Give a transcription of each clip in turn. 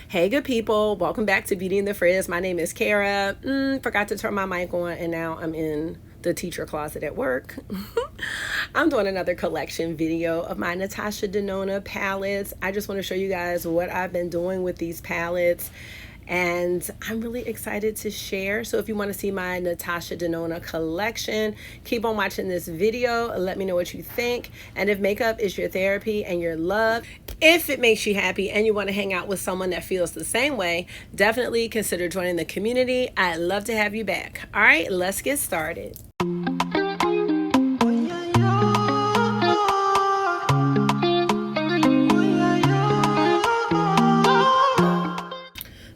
Hey, good people. Welcome back to Beauty in the Frizz. My name is Cara. Forgot to turn my mic on, and now I'm in the teacher closet at work. I'm doing another collection video of my Natasha Denona palettes. I just want to show you guys what I've been doing with these palettes, and I'm really excited to share. So if you want to see my Natasha Denona collection, keep on watching this video. Let me know what you think. And if makeup is your therapy and your love, if it makes you happy and you want to hang out with someone that feels the same way, definitely consider joining the community. I'd love to have you back. All right, let's get started.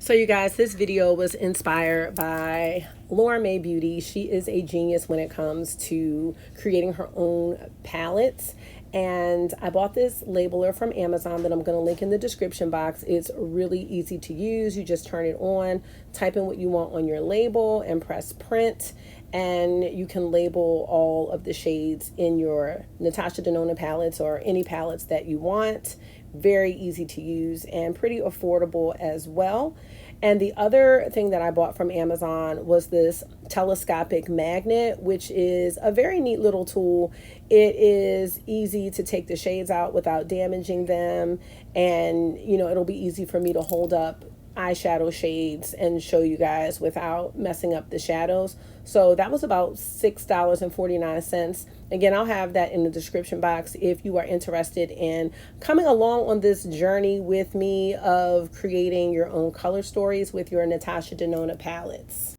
So you guys, this video was inspired by Laura May Beauty. She is a genius when it comes to creating her own palettes. And I bought this labeler from Amazon that I'm going to link in the description box. It's really easy to use. You just turn it on, type in what you want on your label, and press print. And you can label all of the shades in your Natasha Denona palettes or any palettes that you want. Very easy to use and pretty affordable as well. And the other thing that I bought from Amazon was this telescopic magnet, which is a very neat little tool. It is easy to take the shades out without damaging them. And, you know, it'll be easy for me to hold up eyeshadow shades and show you guys without messing up the shadows. So that was about $6.49. Again, I'll have that in the description box if you are interested in coming along on this journey with me of creating your own color stories with your Natasha Denona palettes.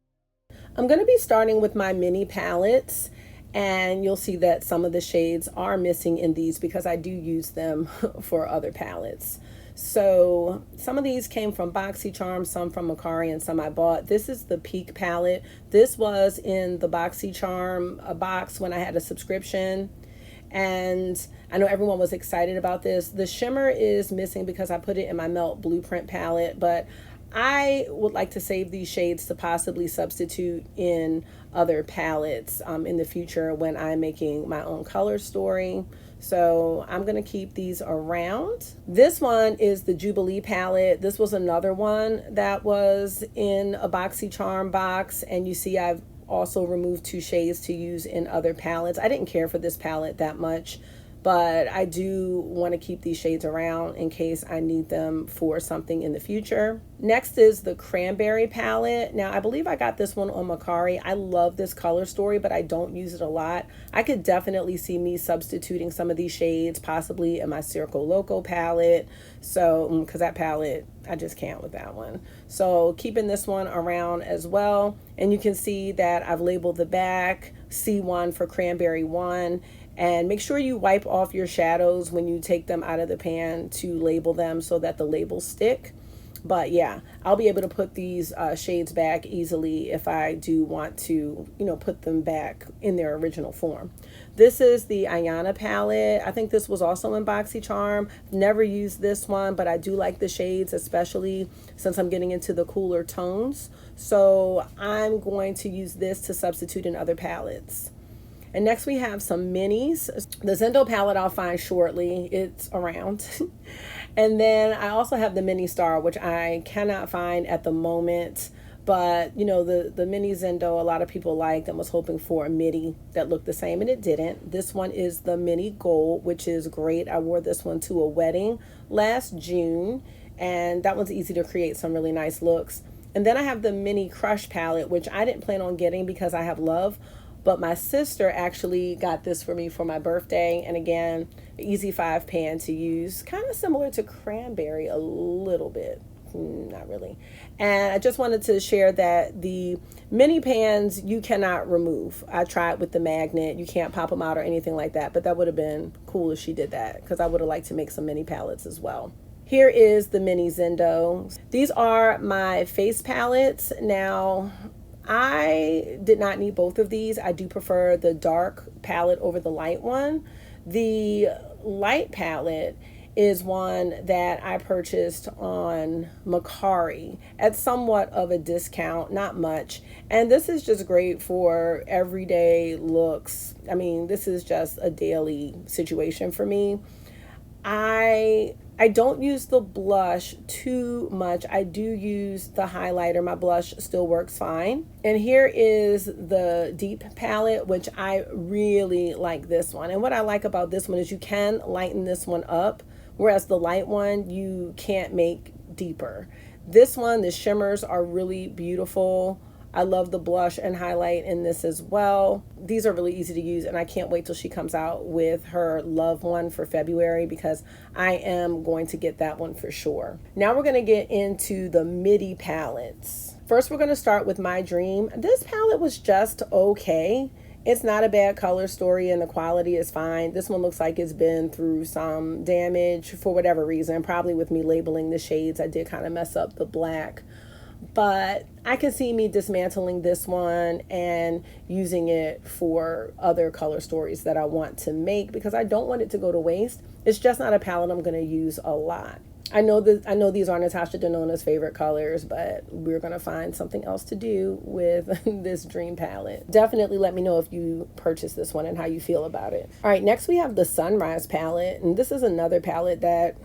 I'm going to be starting with my mini palettes, and you'll see that some of the shades are missing in these because I do use them for other palettes. So some of these came from BoxyCharm, some from Macari, and some I bought. This is the Peak palette. This was in the BoxyCharm box when I had a subscription. And I know everyone was excited about this. The shimmer is missing because I put it in my Melt Blueprint palette, but I would like to save these shades to possibly substitute in other palettes in the future when I'm making my own color story. So I'm going to keep these around. This one is the Jubilee palette. This was another one that was in a BoxyCharm box. And you see I've also removed 2 shades to use in other palettes. I didn't care for this palette that much, but I do want to keep these shades around in case I need them for something in the future. Next is the Cranberry palette. Now, I believe I got this one on Macari. I love this color story, but I don't use it a lot. I could definitely see me substituting some of these shades, possibly in my Circle Loco palette. So, because that palette, I just can't with that one. So, keeping this one around as well. And you can see that I've labeled the back, C1 for Cranberry 1. And make sure you wipe off your shadows when you take them out of the pan to label them so that the labels stick. But yeah, I'll be able to put these shades back easily if I do want to, you know, put them back in their original form. This is the Ayana palette. I think this was also in BoxyCharm. Never used this one, but I do like the shades, especially since I'm getting into the cooler tones. So I'm going to use this to substitute in other palettes. And next we have some minis. The Zendo palette I'll find shortly. It's around. And then I also have the Mini Star, which I cannot find at the moment. But, you know, the Mini Zendo, a lot of people liked and was hoping for a midi that looked the same, and it didn't. This one is the Mini Gold, which is great. I wore this one to a wedding last June, and that one's easy to create some really nice looks. And then I have the Mini Crush palette, which I didn't plan on getting because I have Love. But my sister actually got this for me for my birthday. And again, easy 5 pan to use. Kind of similar to Cranberry a little bit. Not really. And I just wanted to share that the mini pans you cannot remove. I tried with the magnet. You can't pop them out or anything like that. But that would have been cool if she did that, because I would have liked to make some mini palettes as well. Here is the Mini Zendo. These are my face palettes. Now, I did not need both of these. I do prefer the dark palette over the light one. The light palette is one that I purchased on Macari at somewhat of a discount, not much. And this is just great for everyday looks. I mean, this is just a daily situation for me. I I don't use the blush too much. I do use the highlighter. My blush still works fine. And here is the deep palette, which I really like this one. And what I like about this one is you can lighten this one up, whereas the light one you can't make deeper. This one, the shimmers are really beautiful. I love the blush and highlight in this as well. These are really easy to use, and I can't wait till she comes out with her Love one for February, because I am going to get that one for sure. Now we're going to get into the Midi palettes. First, we're going to start with My Dream. This palette was just okay. It's not a bad color story and the quality is fine. This one looks like it's been through some damage for whatever reason. Probably with me labeling the shades, I did kind of mess up the black. But I can see me dismantling this one and using it for other color stories that I want to make, because I don't want it to go to waste. It's just not a palette I'm going to use a lot. I know these are Natasha Denona's favorite colors, but we're going to find something else to do with this dream palette. Definitely let me know if you purchase this one and how you feel about it. All right, next we have the Sunrise palette, and this is another palette that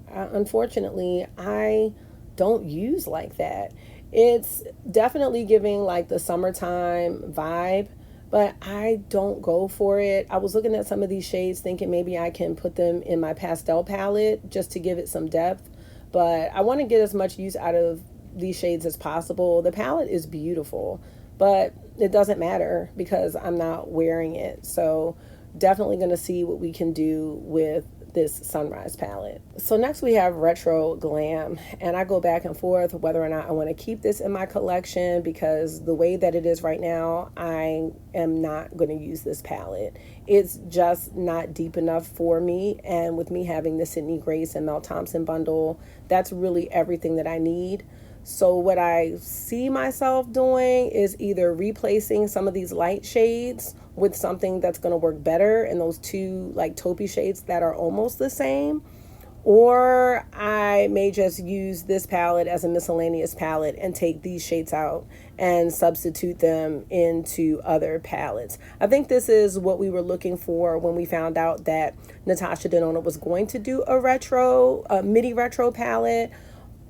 unfortunately I don't use like that. It's definitely giving like the summertime vibe, but I don't go for it. I was looking at some of these shades thinking maybe I can put them in my pastel palette just to give it some depth, but I want to get as much use out of these shades as possible. The palette is beautiful, but it doesn't matter because I'm not wearing it. So definitely going to see what we can do with this Sunrise palette. So next we have Retro Glam, and I go back and forth whether or not I want to keep this in my collection, because the way that it is right now, I am not going to use this palette. It's just not deep enough for me, and with me having the Sydney Grace and Mel Thompson bundle, that's really everything that I need. So what I see myself doing is either replacing some of these light shades with something that's going to work better in those two like taupey shades that are almost the same, or I may just use this palette as a miscellaneous palette and take these shades out and substitute them into other palettes. I think this is what we were looking for when we found out that Natasha Denona was going to do a midi retro palette,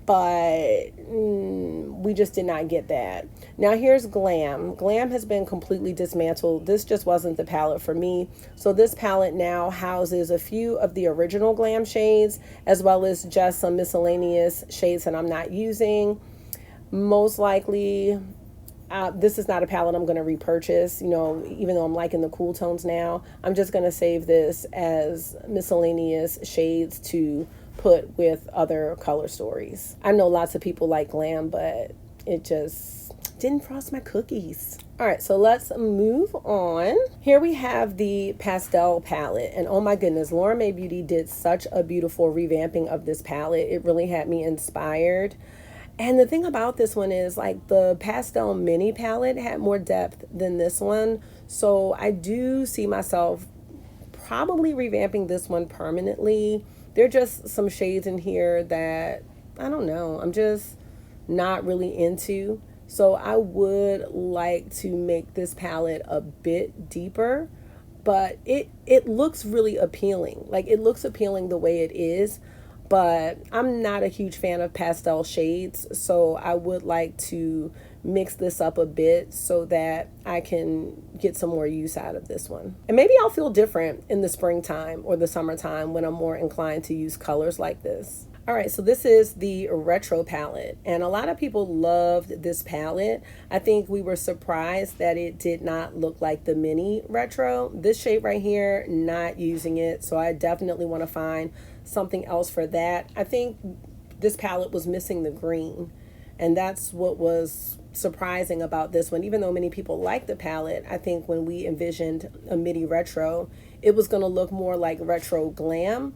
but we just did not get that. Now here's Glam. Glam has been completely dismantled. This just wasn't the palette for me. So this palette now houses a few of the original Glam shades, as well as just some miscellaneous shades that I'm not using. Most likely, this is not a palette I'm going to repurchase. You know, even though I'm liking the cool tones now, I'm just going to save this as miscellaneous shades to put with other color stories. I know lots of people like Glam, but it just didn't frost my cookies. All right, so let's move on. Here we have the pastel palette, and oh my goodness, Laura May Beauty did such a beautiful revamping of this palette. It really had me inspired. And the thing about this one is, like, the pastel mini palette had more depth than this one, so I do see myself probably revamping this one permanently. There are just some shades in here that, I don't know, I'm just not really into. So I would like to make this palette a bit deeper, but it looks really appealing. Like, it looks appealing the way it is, but I'm not a huge fan of pastel shades. So I would like to mix this up a bit so that I can get some more use out of this one. And maybe I'll feel different in the springtime or the summertime when I'm more inclined to use colors like this. All right, so this is the Retro palette, and a lot of people loved this palette. I think we were surprised that it did not look like the mini Retro. This shade right here, not using it, so I definitely want to find something else for that. I think this palette was missing the green, and that's what was surprising about this one. Even though many people like the palette, I think when we envisioned a midi retro, it was going to look more like Retro Glam,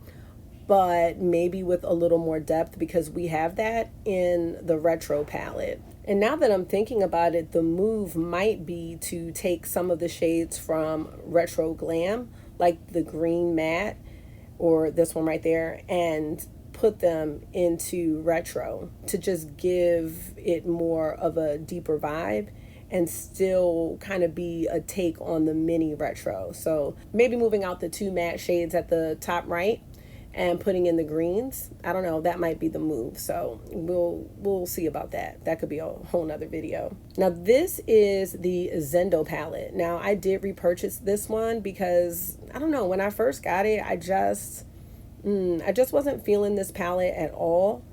but maybe with a little more depth, because we have that in the Retro palette. And now that I'm thinking about it, the move might be to take some of the shades from Retro Glam, like the green matte or this one right there, and put them into Retro to just give it more of a deeper vibe and still kind of be a take on the mini Retro. So maybe moving out the two matte shades at the top right and putting in the greens. I don't know, that might be the move. So we'll see about that. That could be a whole nother video. Now this is the Zendo palette. Now I did repurchase this one because I don't know, when I first got it, I just wasn't feeling this palette at all.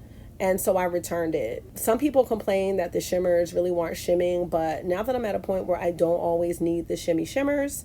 And so I returned it. Some people complain that the shimmers really weren't shimming, but now that I'm at a point where I don't always need the shimmy shimmers,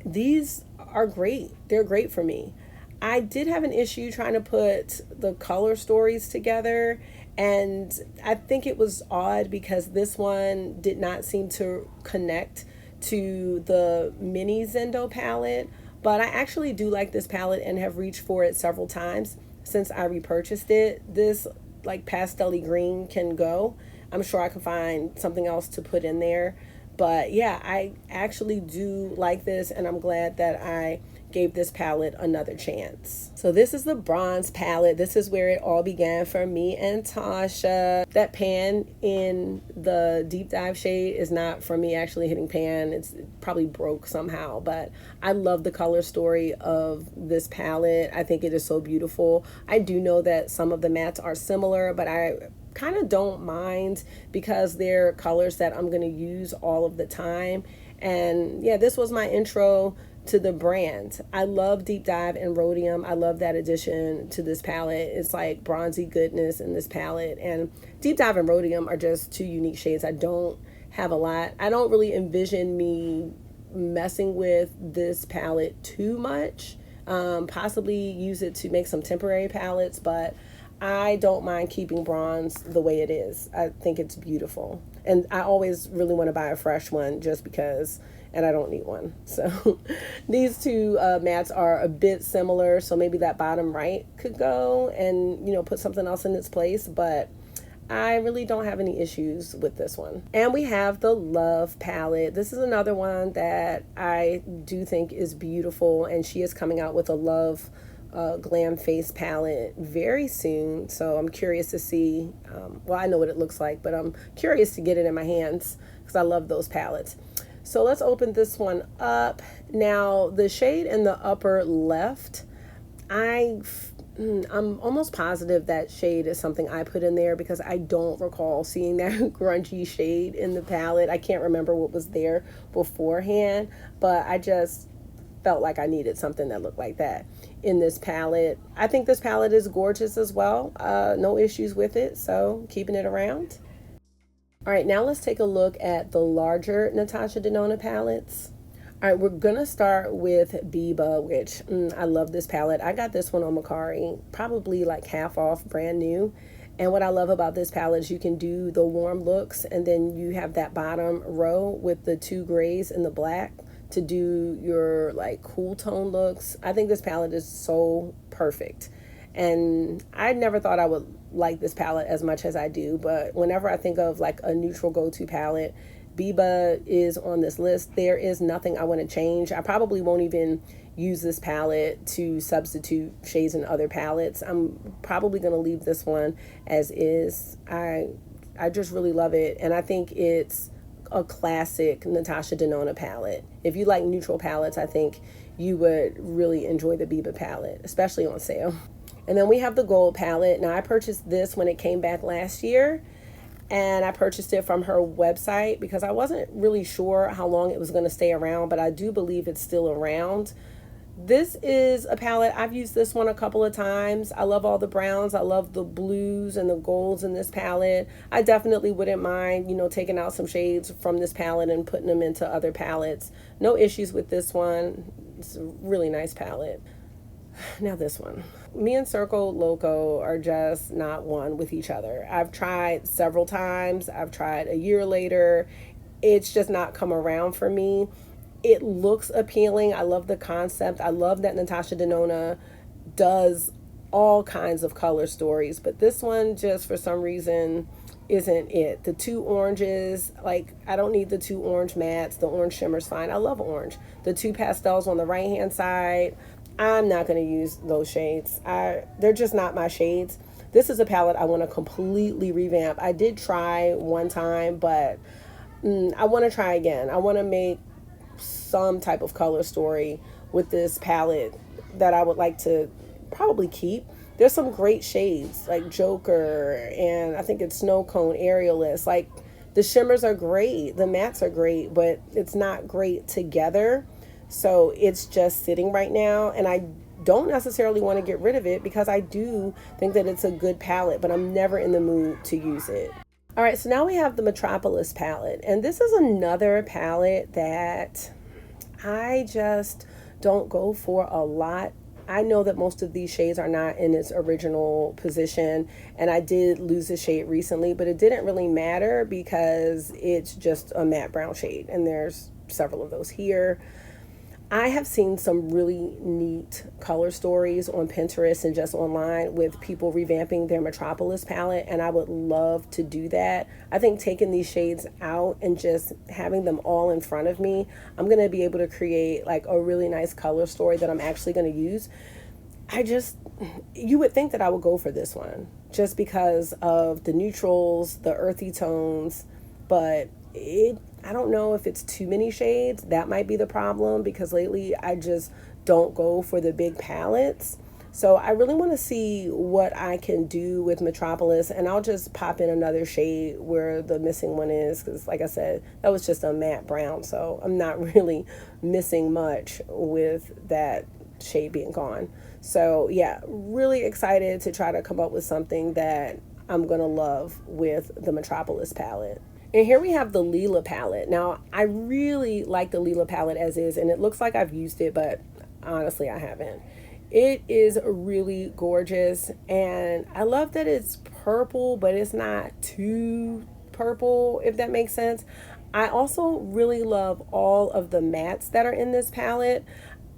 these are great. They're great for me. I did have an issue trying to put the color stories together, and I think it was odd because this one did not seem to connect to the mini Zendo palette, but I actually do like this palette and have reached for it several times since I repurchased it. This like pastel-y green can go. I'm sure I can find something else to put in there. But yeah, I actually do like this, and I'm glad that I gave this palette another chance. So this is the bronze palette. This is where it all began for me and Tasha. That pan in the deep dive shade is not from me actually hitting pan. It's probably broke somehow, but I love the color story of this palette. I think it is so beautiful. I do know that some of the mattes are similar, but I kind of don't mind because they're colors that I'm going to use all of the time. And yeah, this was my intro to the brand. I love Deep Dive and Rhodium. I love that addition to this palette. It's like bronzy goodness in this palette. And Deep Dive and Rhodium are just two unique shades. I don't have a lot. I don't really envision me messing with this palette too much. Possibly use it to make some temporary palettes, but I don't mind keeping bronze the way it is. I think it's beautiful. And I always really want to buy a fresh one just because, and I don't need one. So these two mattes are a bit similar. So maybe that bottom right could go and, you know, put something else in its place. But I really don't have any issues with this one. And we have the Love palette. This is another one that I do think is beautiful. And she is coming out with a Love glam face palette very soon, so I'm curious to see well, I know what it looks like, but I'm curious to get it in my hands because I love those palettes. So let's open this one up. Now the shade in the upper left, I'm almost positive that shade is something I put in there because I don't recall seeing that grungy shade in the palette. I can't remember what was there beforehand, but I just felt like I needed something that looked like that in this palette. I think this palette is gorgeous as well. No issues with it, so keeping it around. All right, now let's take a look at the larger Natasha Denona palettes. All right, we're gonna start with Biba, which I love this palette. I got this one on Mercari, probably like half off, brand new. And what I love about this palette is you can do the warm looks, and then you have that bottom row with the two grays and the black to do your like cool tone looks. I think this palette is so perfect. And I never thought I would like this palette as much as I do, but whenever I think of like a neutral go-to palette, Biba is on this list. There is nothing I want to change. I probably won't even use this palette to substitute shades in other palettes. I'm probably going to leave this one as is. I just really love it, and I think it's a classic Natasha Denona palette. If you like neutral palettes, I think you would really enjoy the Biba palette, especially on sale. And then we have the gold palette. Now I purchased this when it came back last year, and I purchased it from her website because I wasn't really sure how long it was going to stay around, but I do believe it's still around. This is a palette, I've used this one a couple of times. I love all the browns. I love the blues and the golds in this palette. I definitely wouldn't mind, you know, taking out some shades from this palette and putting them into other palettes. No issues with this one. It's a really nice palette. Now this one. Me and Circle Loco are just not one with each other. I've tried several times. I've tried a year later. It's just not come around for me. It looks appealing. I love the concept. I love that Natasha Denona does all kinds of color stories, but this one just for some reason isn't it. The two oranges, like I don't need the two orange mattes. The orange shimmer's fine. I love orange. The two pastels on the right hand side, I'm not going to use those shades. They're just not my shades. This is a palette I want to completely revamp. I did try one time, but I want to try again. I want to make some type of color story with this palette that I would like to probably keep. There's some great shades like Joker, and I think it's Snow Cone, Aerialist. Like, the shimmers are great, the mattes are great, but it's not great together. So it's just sitting right now, and I don't necessarily want to get rid of it because I do think that it's a good palette, but I'm never in the mood to use it. All right, so now we have the Metropolis palette, and this is another palette that I just don't go for a lot. I know that most of these shades are not in its original position, and I did lose a shade recently, but it didn't really matter because it's just a matte brown shade, and there's several of those here. I have seen some really neat color stories on Pinterest and just online with people revamping their Metropolis palette, and I would love to do that. I think taking these shades out and just having them all in front of me, I'm going to be able to create like a really nice color story that I'm actually going to use. You would think that I would go for this one just because of the neutrals, the earthy tones, but I don't know if it's too many shades. That might be the problem because lately I just don't go for the big palettes. So I really want to see what I can do with Metropolis, and I'll just pop in another shade where the missing one is because, like I said, that was just a matte brown, so I'm not really missing much with that shade being gone. So yeah, really excited to try to come up with something that I'm gonna love with the Metropolis palette. And here we have the Lila palette. Now, I really like the Lila palette as is, and it looks like I've used it, but honestly, I haven't. It is really gorgeous, and I love that it's purple, but it's not too purple, if that makes sense. I also really love all of the mattes that are in this palette.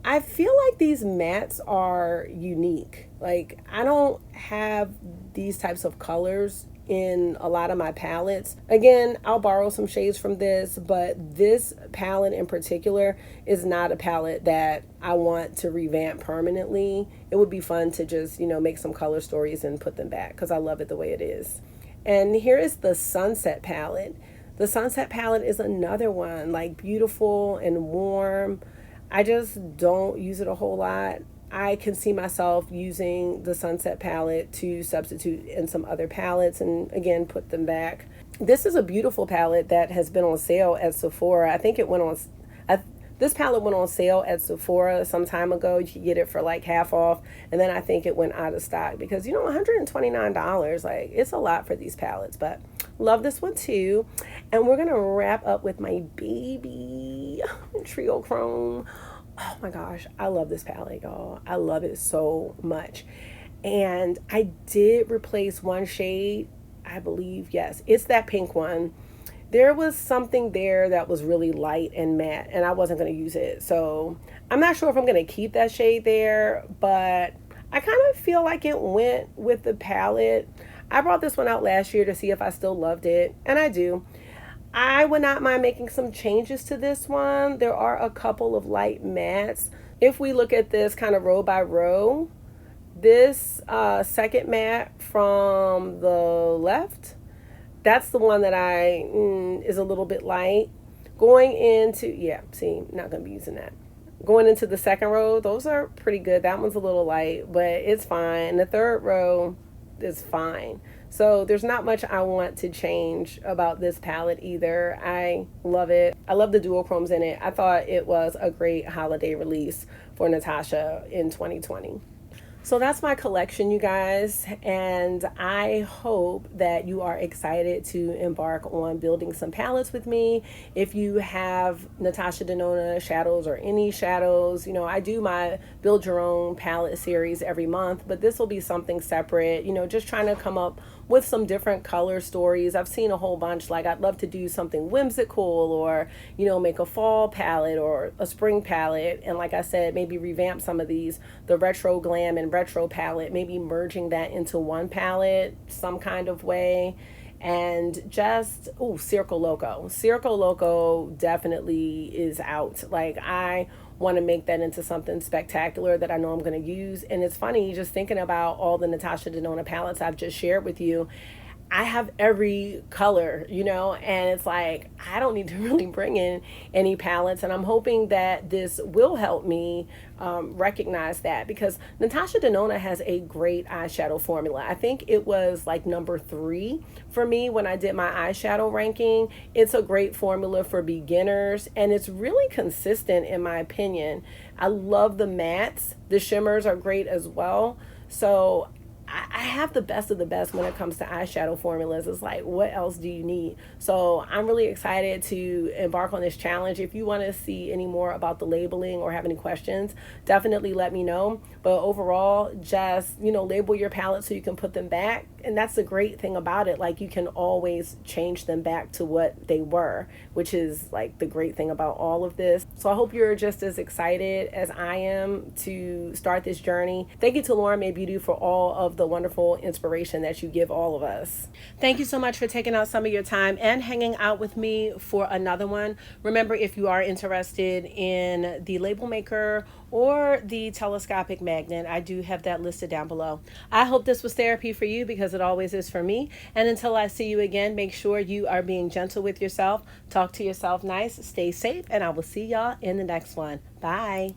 I feel like these mattes are unique. Like, I don't have these types of colors in a lot of my palettes. Again, I'll borrow some shades from this, but this palette in particular is not a palette that I want to revamp permanently. It would be fun to just, make some color stories and put them back because I love it the way it is. And here is the Sunset palette. The Sunset palette is another one, like, beautiful and warm. I just don't use it a whole lot. I can see myself using the Sunset palette to substitute in some other palettes and again put them back. This is a beautiful palette that has been on sale at Sephora. I think it went on, this palette went on sale at Sephora some time ago. You could get it for like half off, and then I think it went out of stock because $129, like, it's a lot for these palettes, but love this one too. And we're gonna wrap up with my baby Triochrome. Oh my gosh, I love this palette, y'all. I love it so much. And I did replace one shade, I believe. Yes, it's that pink one. There was something there that was really light and matte, and I wasn't going to use it. So I'm not sure if I'm going to keep that shade there, but I kind of feel like it went with the palette. I brought this one out last year to see if I still loved it, and I do. I would not mind making some changes to this one. There are a couple of light mattes. If we look at this kind of row by row, this second matte from the left, that's the one that is a little bit light. Going into, not going to be using that. Going into the second row, those are pretty good. That one's a little light, but it's fine. The third row is fine. So there's not much I want to change about this palette either. I love it. I love the duochromes in it. I thought it was a great holiday release for Natasha in 2020. So that's my collection, you guys, and I hope that you are excited to embark on building some palettes with me. If you have Natasha Denona shadows or any shadows, I do my Build Your Own palette series every month, but this will be something separate, just trying to come up with some different color stories. I've seen a whole bunch, like I'd love to do something whimsical or, make a fall palette or a spring palette. And like I said, maybe revamp some of these, the retro glam and retro palette, maybe merging that into one palette some kind of way. And just, Circo Loco. Circo Loco definitely is out. Like, I want to make that into something spectacular that I know I'm going to use. And it's funny just thinking about all the Natasha Denona palettes I've just shared with you. I have every color, you know, and it's like I don't need to really bring in any palettes. And I'm hoping that this will help me recognize that, because Natasha Denona has a great eyeshadow formula. I think it was like number 3 for me when I did my eyeshadow ranking. It's a great formula for beginners, and it's really consistent in my opinion. I love the mattes. The shimmers are great as well. So I have the best of the best when it comes to eyeshadow formulas. It's like, what else do you need? So I'm really excited to embark on this challenge. If you want to see any more about the labeling or have any questions, definitely let me know. But overall, just, you know, label your palettes so you can put them back. And that's the great thing about it. Like, you can always change them back to what they were, which is like the great thing about all of this. So I hope you're just as excited as I am to start this journey. Thank you to Lauren May Beauty for all of the wonderful inspiration that you give all of us. Thank you so much for taking out some of your time and hanging out with me for another one. Remember, if you are interested in the label maker or the telescopic magnet, I do have that listed down below. I hope this was therapy for you, because it always is for me. And until I see you again, make sure you are being gentle with yourself. Talk to yourself nice, stay safe, and I will see y'all in the next one. Bye.